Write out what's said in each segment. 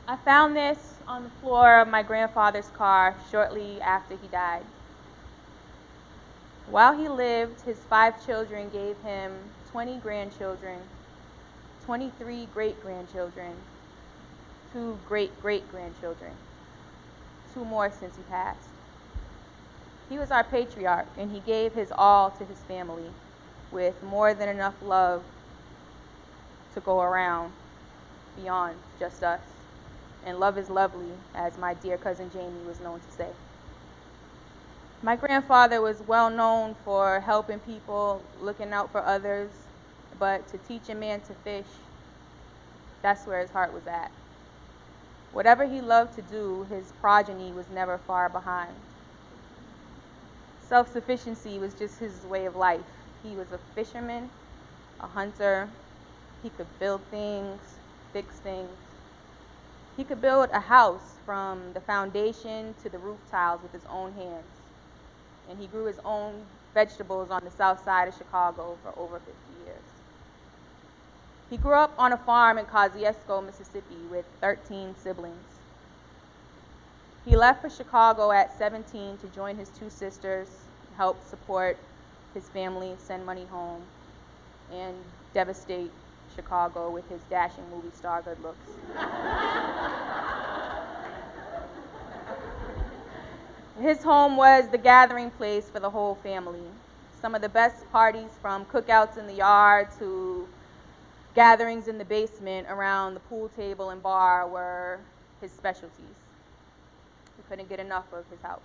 I found this on the floor of my grandfather's car shortly after he died. While he lived, his 5 children gave him 20 grandchildren, 23 great-grandchildren, 2 great-great-grandchildren, 2 more since he passed. He was our patriarch, and he gave his all to his family with more than enough love to go around beyond just us. And love is lovely, as my dear cousin Jamie was known to say. My grandfather was well known for helping people, looking out for others, but to teach a man to fish, that's where his heart was at. Whatever he loved to do, his progeny was never far behind. Self-sufficiency was just his way of life. He was a fisherman, a hunter. He could build things, fix things. He could build a house from the foundation to the roof tiles with his own hands. And he grew his own vegetables on the south side of Chicago for over 50 years. He grew up on a farm in Kosciuszko, Mississippi, with 13 siblings. He left for Chicago at 17 to join his 2 sisters, help support his family, send money home, and devastate Chicago with his dashing movie star good looks. His home was the gathering place for the whole family. Some of the best parties, from cookouts in the yard to gatherings in the basement around the pool table and bar, were his specialties. We couldn't get enough of his house.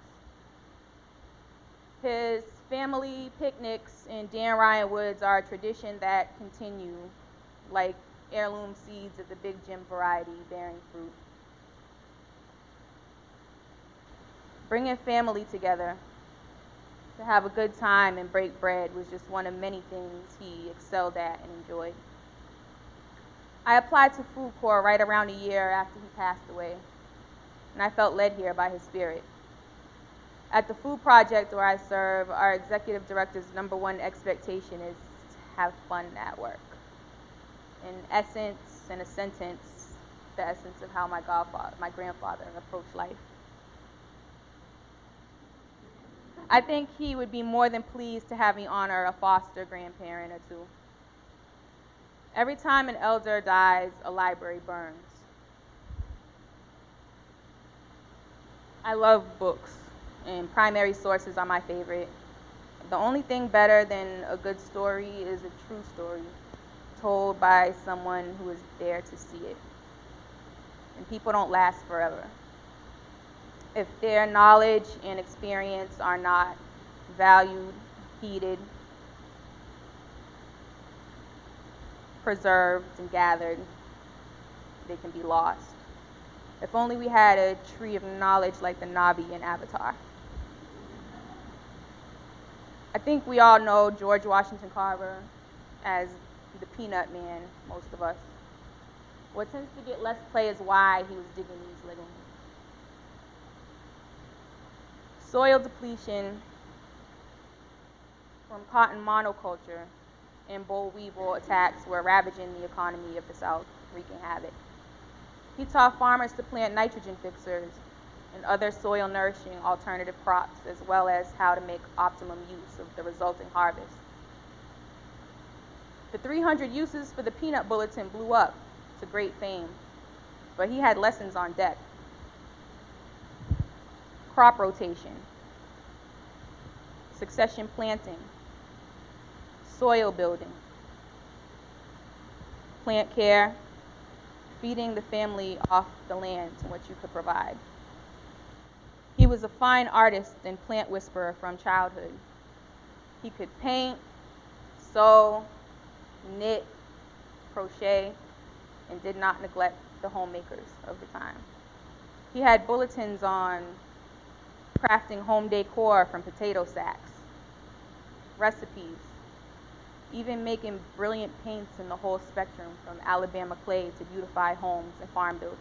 His family picnics in Dan Ryan Woods are a tradition that continue, like heirloom seeds of the Big Jim variety bearing fruit. Bringing family together to have a good time and break bread was just one of many things he excelled at and enjoyed. I applied to FoodCorps right around a year after he passed away, and I felt led here by his spirit. At the food project where I serve, our executive director's #1 expectation is to have fun at work. In essence, in a sentence, the essence of how my grandfather approached life. I think he would be more than pleased to have me honor a foster grandparent or 2. Every time an elder dies, a library burns. I love books, and primary sources are my favorite. The only thing better than a good story is a true story, told by someone who is there to see it. And people don't last forever. If their knowledge and experience are not valued, heeded, preserved, and gathered, they can be lost. If only we had a tree of knowledge like the Navi in Avatar. I think we all know George Washington Carver as the Peanut Man, most of us. What tends to get less play is why he was digging these lagoons. Soil depletion from cotton monoculture and boll weevil attacks were ravaging the economy of the South, wreaking havoc. He taught farmers to plant nitrogen fixers and other soil-nourishing alternative crops, as well as how to make optimum use of the resulting harvest. The 300 uses for the peanut bulletin blew up to great fame, but he had lessons on deck. Crop rotation, succession planting, soil building, plant care, feeding the family off the land and what you could provide. He was a fine artist and plant whisperer from childhood. He could paint, sew, knit, crochet, and did not neglect the homemakers of the time. He had bulletins on crafting home decor from potato sacks, recipes, even making brilliant paints in the whole spectrum from Alabama clay to beautify homes and farm buildings,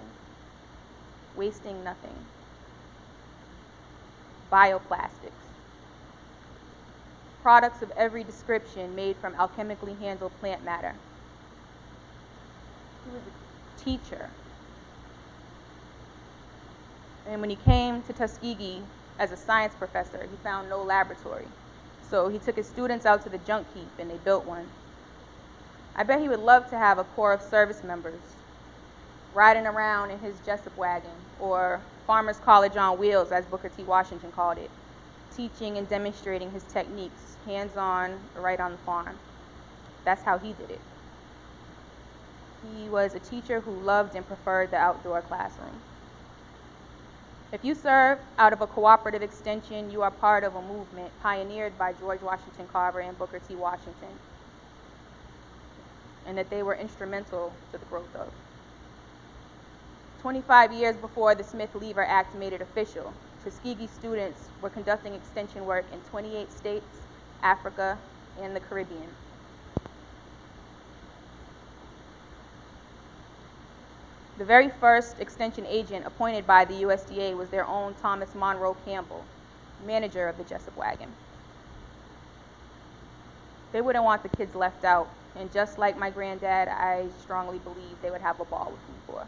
wasting nothing. Bioplastics, products of every description made from alchemically handled plant matter. He was a teacher. And when he came to Tuskegee as a science professor, he found no laboratory. So he took his students out to the junk heap and they built one. I bet he would love to have a corps of service members riding around in his Jessup wagon, or Farmers College on Wheels, as Booker T. Washington called it, teaching and demonstrating his techniques, hands-on, right on the farm. That's how he did it. He was a teacher who loved and preferred the outdoor classroom. If you serve out of a cooperative extension, you are part of a movement pioneered by George Washington Carver and Booker T. Washington, and that they were instrumental to the growth of. 25 years before the Smith-Lever Act made it official, Tuskegee students were conducting extension work in 28 states, Africa, and the Caribbean. The very first extension agent appointed by the USDA was their own Thomas Monroe Campbell, manager of the Jessup wagon. They wouldn't want the kids left out, and just like my granddad, I strongly believe they would have a ball with FoodCorps.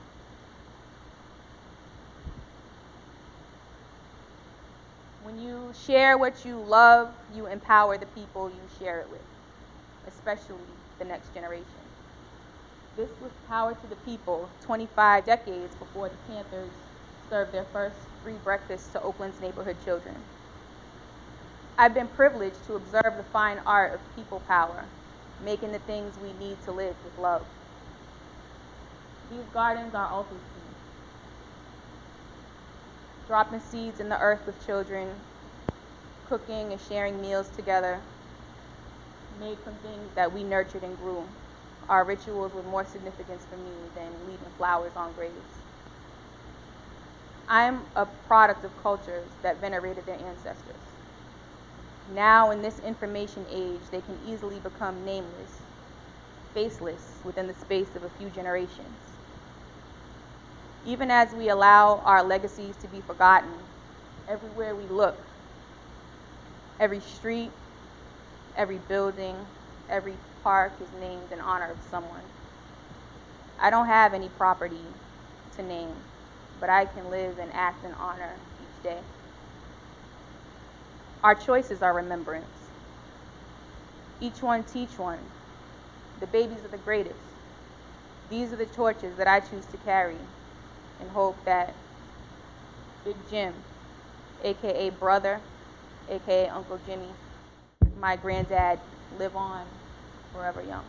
When you share what you love, you empower the people you share it with, especially the next generation. This was power to the people 25 decades before the Panthers served their first free breakfast to Oakland's neighborhood children. I've been privileged to observe the fine art of people power, making the things we need to live with love. These gardens are also seeds. Dropping seeds in the earth with children, cooking and sharing meals together, made from things that we nurtured and grew, are rituals with more significance for me than leaving flowers on graves. I am a product of cultures that venerated their ancestors. Now, in this information age, they can easily become nameless, faceless within the space of a few generations. Even as we allow our legacies to be forgotten, everywhere we look, every street, every building, every park is named in honor of someone. I don't have any property to name, but I can live and act in honor each day. Our choices are remembrance. Each one teach one. The babies are the greatest. These are the torches that I choose to carry and hope that Big Jim, AKA brother, AKA Uncle Jimmy, my granddad, live on forever young.